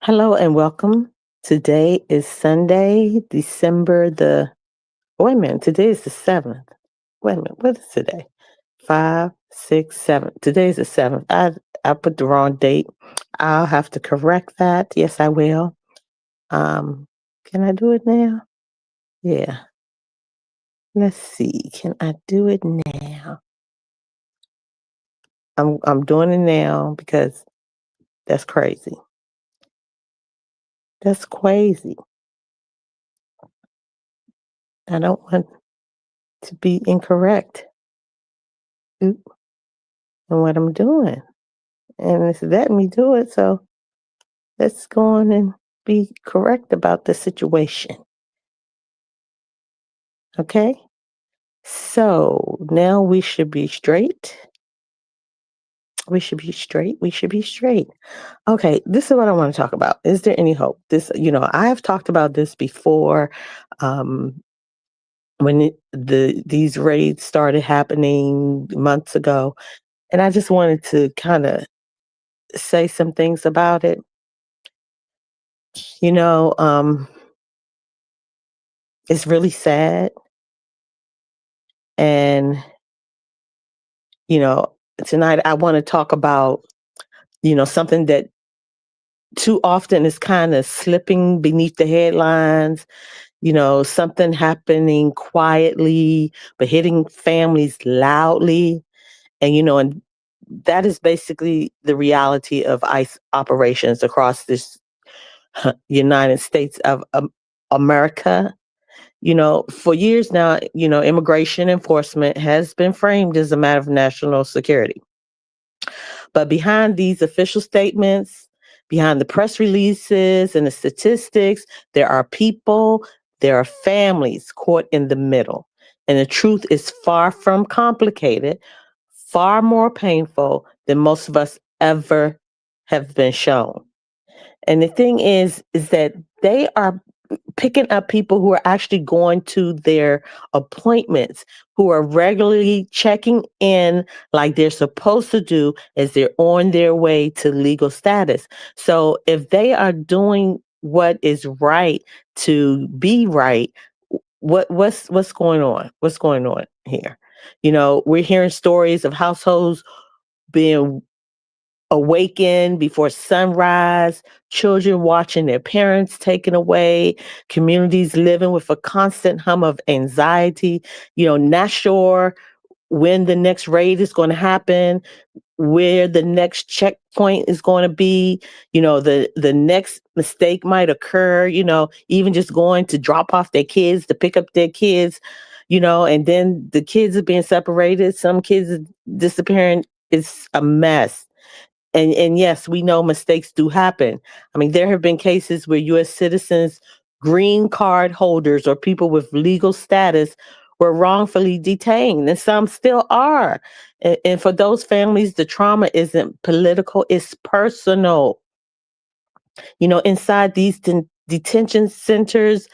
Hello and welcome. Today is Sunday, December the, wait a minute, today is the 7th. Wait a minute, what is today? 5, 6, 7. Today is the 7th. I put the wrong date. I'll have to correct that. Yes, I will. Can I do it now? Yeah. Let's see. Can I do it now? I'm doing it now because that's crazy. That's crazy. I don't want to be incorrect in what I'm doing. And it's letting me do it. So let's go on and be correct about the situation. Okay. So now we should be straight. We should be straight. We should be straight. Okay. This is what I want to talk about. Is there any hope? I have talked about this before. Um, when these raids started happening months ago, and I just wanted to kind of say some things about it. You know, um, it's really sad, and you know, tonight I want to talk about, something that too often is kind of slipping beneath the headlines, something happening quietly, but hitting families loudly. And that is basically the reality of ICE operations across this United States of America. For years now, immigration enforcement has been framed as a matter of national security. But behind these official statements, behind the press releases and the statistics, there are people, there are families caught in the middle. And the truth is far from complicated, far more painful than most of us ever have been shown. And the thing is that they are picking up people who are actually going to their appointments, who are regularly checking in like they're supposed to do as they're on their way to legal status. So if they are doing what is right to be right, what's going on? What's going on here? We're hearing stories of households being awaken before sunrise, children watching their parents taken away, communities living with a constant hum of anxiety, not sure when the next raid is going to happen, where the next checkpoint is going to be, the next mistake might occur, even just going to drop off their kids, to pick up their kids, and then the kids are being separated, some kids are disappearing. It's a mess. And yes, we know mistakes do happen. I mean, there have been cases where US citizens, green card holders, or people with legal status were wrongfully detained, and some still are. And for those families, the trauma isn't political, it's personal. Inside these detention centers,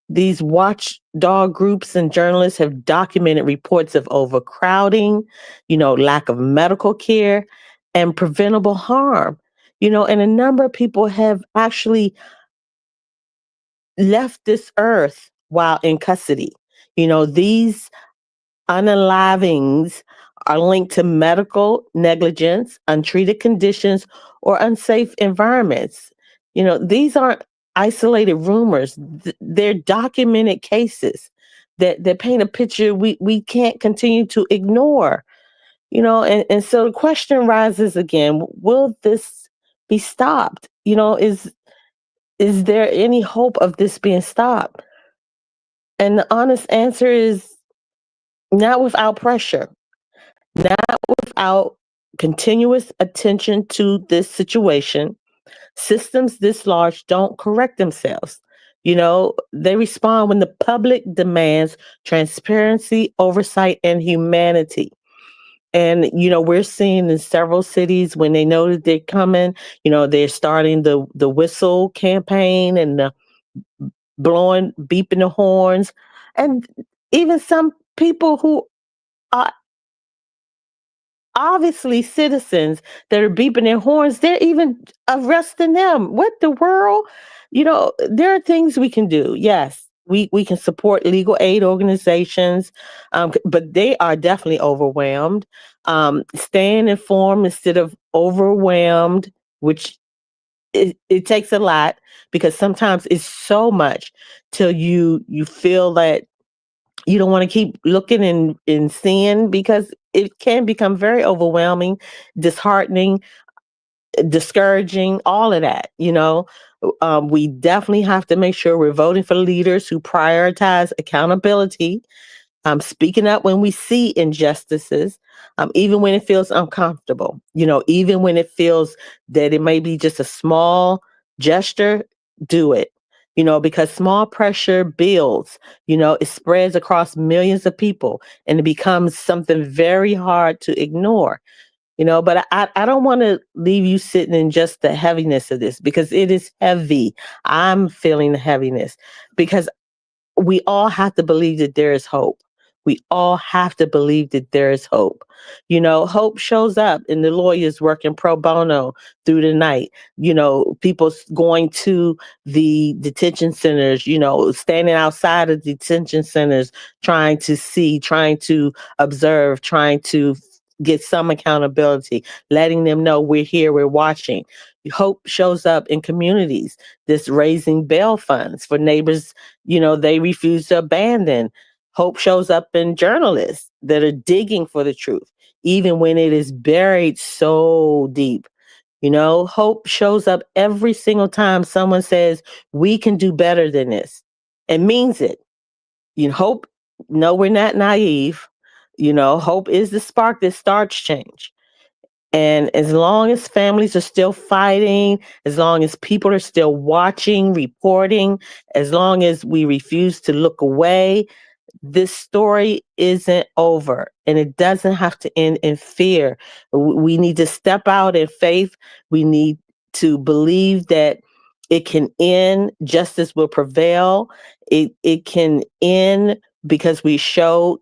these watchdog groups and journalists have documented reports of overcrowding, lack of medical care, and preventable harm. And a number of people have actually left this earth while in custody. These unalivings are linked to medical negligence, untreated conditions, or unsafe environments. These aren't isolated rumors. They're documented cases that paint a picture we can't continue to ignore. And so the question rises again, will this be stopped? Is there any hope of this being stopped? And the honest answer is not without pressure. Not without continuous attention to this situation. Systems this large don't correct themselves. They respond when the public demands transparency, oversight, and humanity. And, we're seeing in several cities when they know that they're coming, they're starting the whistle campaign and the blowing, beeping the horns. And even some people who are obviously citizens that are beeping their horns, they're even arresting them. What the world? There are things we can do. Yes, we can support legal aid organizations, but they are definitely overwhelmed. Staying informed instead of overwhelmed, which it takes a lot, because sometimes it's so much till you feel that you don't want to keep looking and seeing, because it can become very overwhelming, disheartening, discouraging, all of that. We definitely have to make sure we're voting for leaders who prioritize accountability, speaking up when we see injustices, even when it feels uncomfortable, even when it feels that it may be just a small gesture, do it. Because small pressure builds, it spreads across millions of people, and it becomes something very hard to ignore. But I don't want to leave you sitting in just the heaviness of this, because it is heavy. I'm feeling the heaviness, because we all have to believe that there is hope. We all have to believe that there is hope. Hope shows up in the lawyers working pro bono through the night. People going to the detention centers, standing outside of detention centers, trying to see, trying to observe, trying to get some accountability, letting them know we're here, we're watching. Hope shows up in communities that's raising bail funds for neighbors they refuse to abandon. Hope shows up in journalists that are digging for the truth, even when it is buried so deep. Hope shows up every single time someone says, we can do better than this, and means it. Hope, no, we're not naive. Hope is the spark that starts change. And as long as families are still fighting, as long as people are still watching, reporting, as long as we refuse to look away, this story isn't over, and it doesn't have to end in fear. We need to step out in faith. We need to believe that it can end, justice will prevail. It can end because we show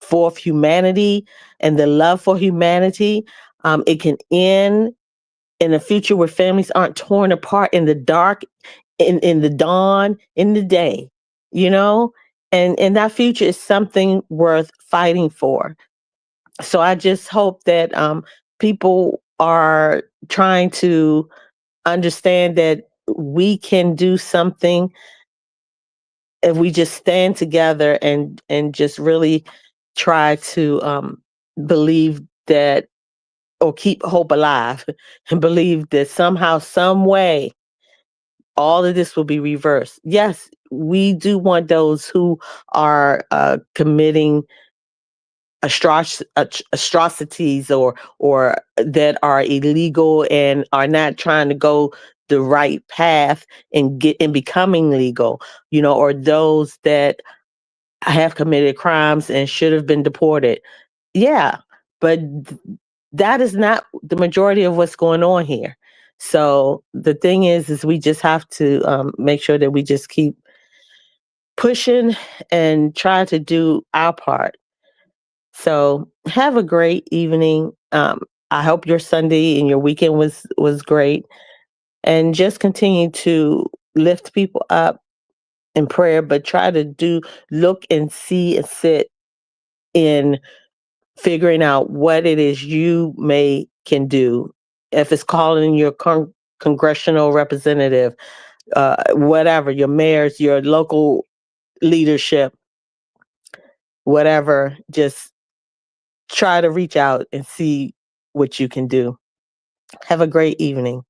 forth humanity and the love for humanity. It can end in a future where families aren't torn apart in the dark, in the dawn, in the day, you know? And that future is something worth fighting for. So I just hope that people are trying to understand that we can do something if we just stand together and just really try to believe that, or keep hope alive, and believe that somehow, some way, all of this will be reversed. Yes, we do want those who are committing atrocities, or that are illegal and are not trying to go the right path and get and becoming legal, or those that have committed crimes and should have been deported. Yeah, but that is not the majority of what's going on here. So the thing is we just have to make sure that we just keep pushing and try to do our part. So have a great evening. I hope your Sunday and your weekend was great, and just continue to lift people up in prayer, but try to look and see and sit in figuring out what it is you can do. If it's calling your congressional representative, whatever, your mayors, your local leadership, whatever, just try to reach out and see what you can do. Have a great evening.